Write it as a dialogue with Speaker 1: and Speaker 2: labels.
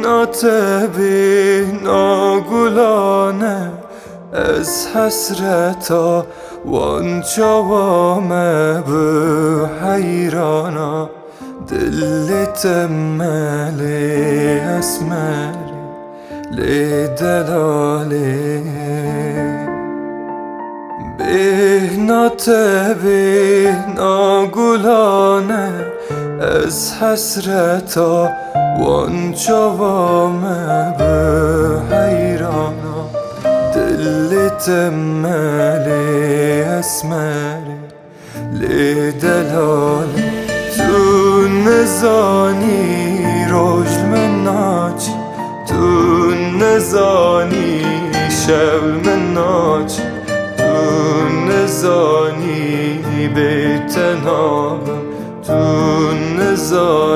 Speaker 1: ناتبی ناگلانه از حسرتا وان جوامه به حیرانا دل تملی اسمری لدلالی به ناتبی ناگلانه از حسرتا وان جوامه به حیرانا دل تملی اسمری لدلالی تو نزانی روش من ناچ تو نزانی شب من ناچ تو نزانی بیت نامم تو نزانی